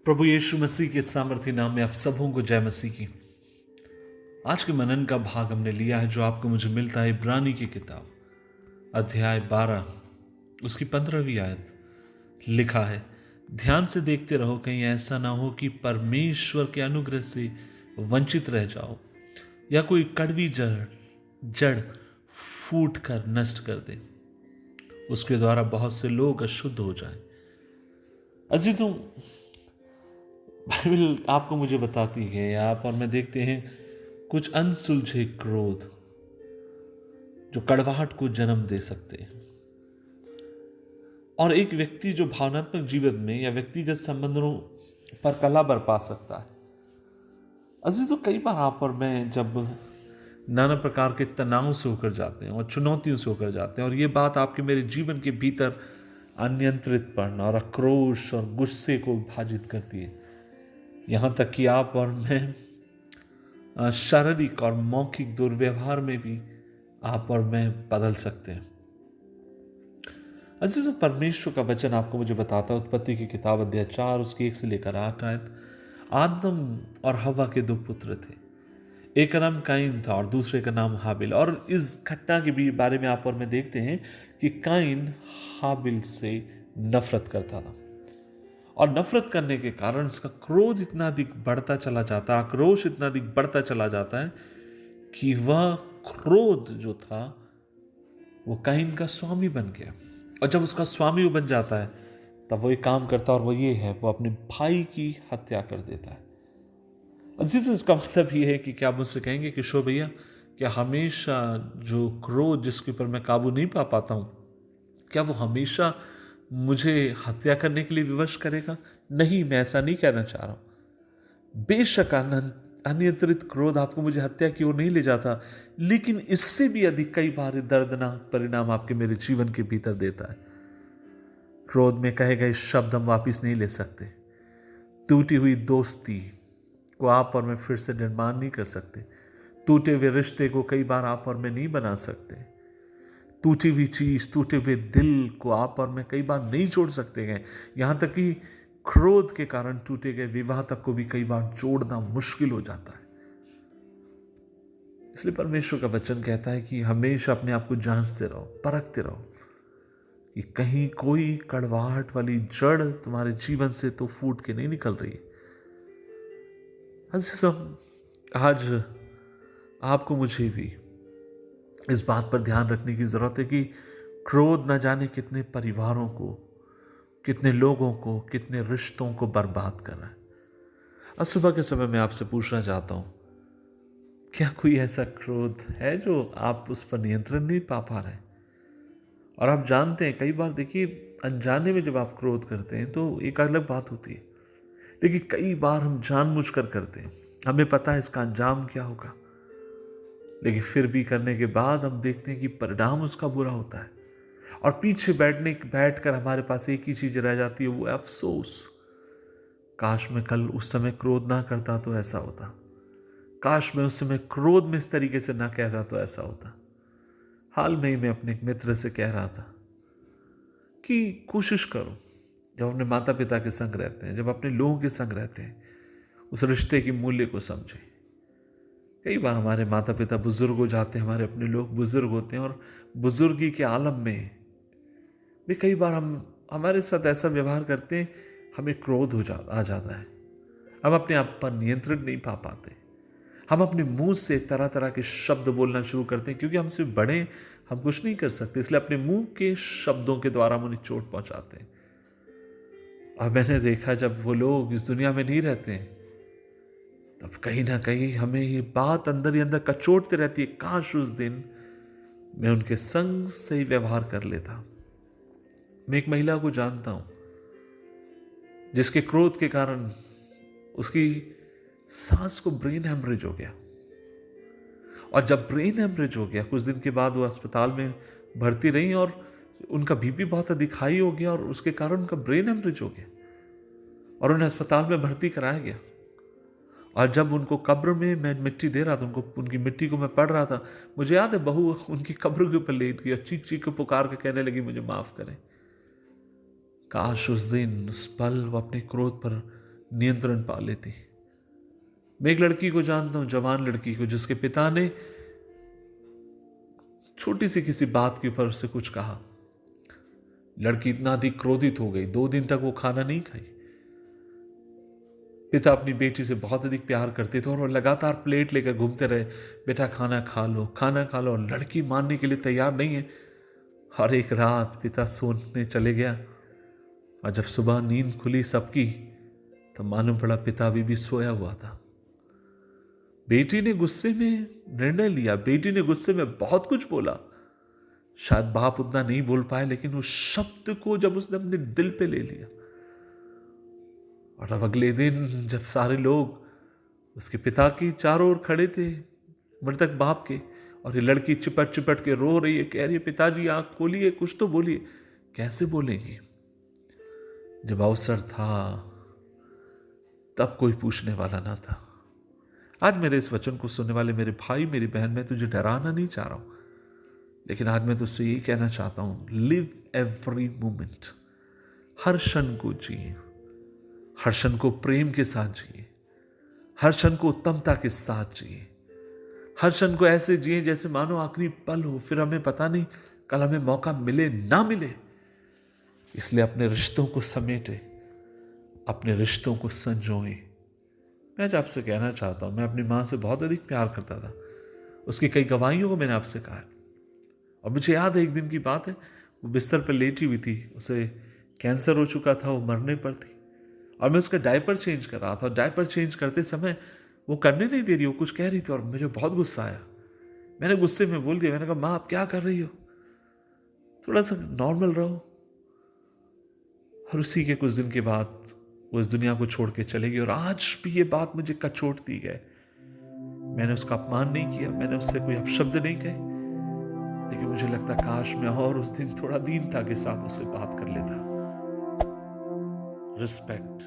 प्रभु यीशु मसीह के सामर्थ्य नाम में आप सबों को जय मसीह की। आज के मनन का भाग हमने लिया है जो आपको मुझे मिलता है इब्रानी की किताब अध्याय 12 उसकी 15वीं आयत। लिखा है, ध्यान से देखते रहो, कहीं ऐसा ना हो कि परमेश्वर के अनुग्रह से वंचित रह जाओ या कोई कड़वी जड़ फूट कर नष्ट कर दे, उसके द्वारा बहुत से लोग अशुद्ध हो जाएं। अजीजों, बाइबल आपको मुझे बताती है, आप और मैं देखते हैं कुछ अनसुलझे क्रोध जो कड़वाहट को जन्म दे सकते हैं। और एक व्यक्ति जो भावनात्मक जीवन में या व्यक्तिगत संबंधों पर कला बरपा सकता है। अजीजों, कई बार आप और मैं जब नाना प्रकार के तनाव से होकर जाते हैं और चुनौतियों से होकर जाते हैं, और ये बात आपके मेरे जीवन के भीतर अनियंत्रितपन और आक्रोश और गुस्से को विभाजित करती है, यहाँ तक कि आप और मैं शारीरिक और मौखिक दुर्व्यवहार में भी आप और मैं बदल सकते हैं। अजीजों, परमेश्वर का वचन आपको मुझे बताता है, उत्पत्ति की किताब अध्याय 4 उसकी 1 से लेकर 8 आयत। आदम और हवा के 2 पुत्र थे, एक का नाम काइन था और दूसरे का नाम हाबिल। और इस घटना के भी बारे में आप और मैं देखते हैं कि काइन हाबिल से नफरत करता था, और नफरत करने के कारण उसका क्रोध इतना अधिक बढ़ता चला जाता, आक्रोश इतना अधिक बढ़ता चला जाता है कि वह क्रोध जो था वो काइन का स्वामी बन गया। और जब उसका स्वामी वो बन जाता है तब वो एक काम करता है, और वो ये है, वो अपने भाई की हत्या कर देता है। अजीजों, इसका मतलब ये है कि क्या आप मुझसे कहेंगे कि शो भैया, क्या हमेशा जो क्रोध जिसके ऊपर मैं काबू नहीं पा पाता हूं, क्या वो हमेशा मुझे हत्या करने के लिए विवश करेगा? नहीं, मैं ऐसा नहीं कहना चाह रहा हूं। बेशक अनियंत्रित क्रोध आपको मुझे हत्या की ओर नहीं ले जाता, लेकिन इससे भी अधिक कई बार दर्दनाक परिणाम आपके मेरे जीवन के भीतर देता है। क्रोध में कहे गए शब्द हम वापिस नहीं ले सकते, टूटी हुई दोस्ती को आप और मैं फिर से निर्माण नहीं कर सकते, टूटे हुए रिश्ते को कई बार आप और मैं नहीं बना सकते, टूटी हुई चीज, टूटे हुए दिल को आप और मैं कई बार नहीं जोड़ सकते हैं। यहां तक कि क्रोध के कारण टूटे गए विवाह तक को भी कई बार जोड़ना मुश्किल हो जाता है। इसलिए परमेश्वर का वचन कहता है कि हमेशा अपने आप को जांचते रहो, परखते रहो कि कहीं कोई कड़वाहट वाली जड़ तुम्हारे जीवन से तो फूट के नहीं निकल रही। आज आपको मुझे भी इस बात पर ध्यान रखने की जरूरत है कि क्रोध न जाने कितने परिवारों को, कितने लोगों को, कितने रिश्तों को बर्बाद कर रहा है। आज सुबह के समय मैं आपसे पूछना चाहता हूं, क्या कोई ऐसा क्रोध है जो आप उस पर नियंत्रण नहीं पा रहे हैं? और आप जानते हैं, कई बार देखिए, अनजाने में जब आप क्रोध करते हैं तो एक अलग बात होती है, लेकिन कई बार हम जानबूझकर करते हैं, हमें पता है इसका अंजाम क्या होगा, लेकिन फिर भी करने के बाद हम देखते हैं कि परिणाम उसका बुरा होता है, और पीछे बैठकर हमारे पास एक ही चीज रह जाती है, वो अफसोस। काश मैं कल उस समय क्रोध ना करता तो ऐसा होता, काश मैं उस समय क्रोध में इस तरीके से ना कहता तो ऐसा होता। हाल में ही मैं अपने एक मित्र से कह रहा था कि कोशिश करो, जब अपने माता पिता के संग रहते हैं, जब अपने लोगों के संग रहते हैं, उस रिश्ते के मूल्य को समझें। कई बार हमारे माता पिता बुजुर्ग हो जाते हैं, हमारे अपने लोग बुजुर्ग होते हैं, और बुजुर्गी के आलम में भी कई बार हम हमारे साथ ऐसा व्यवहार करते हैं, हमें क्रोध आ जाता है। हम अपने आप पर नियंत्रण नहीं पा पाते, हम अपने मुंह से तरह तरह के शब्द बोलना शुरू करते हैं, क्योंकि हमसे बड़े हम कुछ नहीं कर सकते, इसलिए अपने मुंह के शब्दों के द्वारा हम उन्हें चोट पहुंचाते हैं। और मैंने देखा, जब वो लोग इस दुनिया में नहीं रहते हैं तब कहीं ना कहीं हमें ये बात अंदर ही अंदर कचोटते रहती है, काश उस दिन मैं उनके संग सही व्यवहार कर लेता। मैं एक महिला को जानता हूं जिसके क्रोध के कारण उसकी सास को ब्रेन हेमरेज हो गया, और जब ब्रेन हेमरेज हो गया कुछ दिन के बाद वो अस्पताल में भर्ती रही, और उनका बीपी बहुत अधिक हाई हो गया, और उसके कारण उनका ब्रेन हेमरेज हो गया और उन्हें अस्पताल में भर्ती कराया गया। और जब उनको कब्र में मैं मिट्टी दे रहा था, उनकी मिट्टी को मैं पढ़ रहा था, मुझे याद है बहू उनकी कब्र के ऊपर लेट गई और चीख चीख के पुकार के कहने लगी, मुझे माफ करें। काश उस दिन, उस पल वो अपने क्रोध पर नियंत्रण पा लेती। मैं एक लड़की को जानता हूं, जवान लड़की को, जिसके पिता ने छोटी सी किसी बात के ऊपर उससे कुछ कहा। लड़की इतना अधिक क्रोधित हो गई, 2 दिन तक वो खाना नहीं खाई। पिता अपनी बेटी से बहुत अधिक प्यार करते थे और वो लगातार प्लेट लेकर घूमते रहे, बेटा खाना खा लो, खाना खा लो। और लड़की मानने के लिए तैयार नहीं है। हर एक रात पिता सोने चले गया और जब सुबह नींद खुली सबकी, तो मालूम पड़ा पिता अभी भी सोया हुआ था। बेटी ने गुस्से में निर्णय लिया, बेटी ने गुस्से में बहुत कुछ बोला। शायद बाप उतना नहीं बोल पाए, लेकिन उस शब्द को जब उसने अपने दिल पे ले लिया, और अब अगले दिन जब सारे लोग उसके पिता की चारों ओर खड़े थे, मृतक बाप के, और ये लड़की चिपट चिपट के रो रही है, कह रही है पिताजी आंख खोलिए, कुछ तो बोलिए। कैसे बोलेंगे? जब अवसर था तब कोई पूछने वाला ना था। आज मेरे इस वचन को सुनने वाले मेरे भाई, मेरी बहन, मैं तुझे डराना नहीं चाह रहा हूं, लेकिन आज मैं तुझसे यही कहना चाहता हूं, लिव एवरी मोमेंट। हर क्षण को जिए, हर क्षण को प्रेम के साथ जिए, हर क्षण को उत्तमता के साथ जिए, हर क्षण को ऐसे जिए जैसे मानो आखिरी पल हो। फिर हमें पता नहीं कल हमें मौका मिले ना मिले। इसलिए अपने रिश्तों को समेटे, अपने रिश्तों को संजोए। मैं आज आपसे कहना चाहता हूं, मैं अपनी मां से बहुत अधिक प्यार करता था। उसकी कई गवाहियों को मैंने आपसे कहा है, और मुझे याद है एक दिन की बात है, वो बिस्तर पर लेटी हुई थी, उसे कैंसर हो चुका था, वो मरने पर थी, और मैं उसका डायपर चेंज कर रहा था। डायपर चेंज करते समय वो करने नहीं दे रही, वो कुछ कह रही थी, और मुझे बहुत गुस्सा आया। मैंने गुस्से में बोल दिया, मैंने कहा माँ आप क्या कर रही हो, थोड़ा सा नॉर्मल रहो। और उसी के कुछ दिन के बाद वो इस दुनिया को छोड़ के चले गई। और आज भी ये बात मुझे कचोटती है। मैंने उसका अपमान नहीं किया, मैंने उससे कोई अपशब्द नहीं कहे, लेकिन मुझे लगता काश मैं और उस दिन थोड़ा दीनता के साथ उससे बात कर लेता। रिस्पेक्ट।